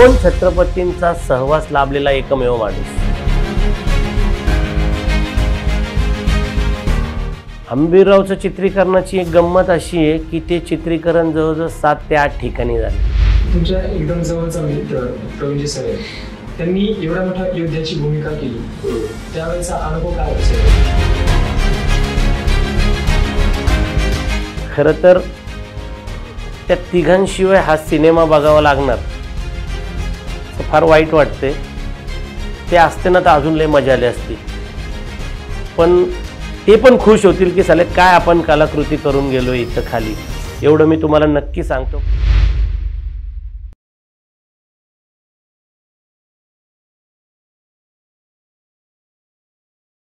दोन छत्रपतींचा सहवास लाभलेला एकमेव माणूस। आंबीररावचं चित्रीकरणाची एक गंमत अशी आहे की ते चित्रीकरण जवळजवळ 7 ते 8 ठिकाणी झाले। तुमच्या एकदम जवळचा मित्र प्रवीणजी सर त्यांनी एवढ्या मोठ्या योद्ध्याची भूमिका केली, त्यावेळेचा अनुभव काय असेल? खरं तर त्या तिघांशिवाय हा सिनेमा बघावा लागणार फार वाईट वाटते। ते असते ना तर अजून लय मजा आली असती, पण ते पण खुश होतील की साले काय आपण कलाकृती करून गेलो इथं खाली, एवढं मी तुम्हाला नक्की सांगतो।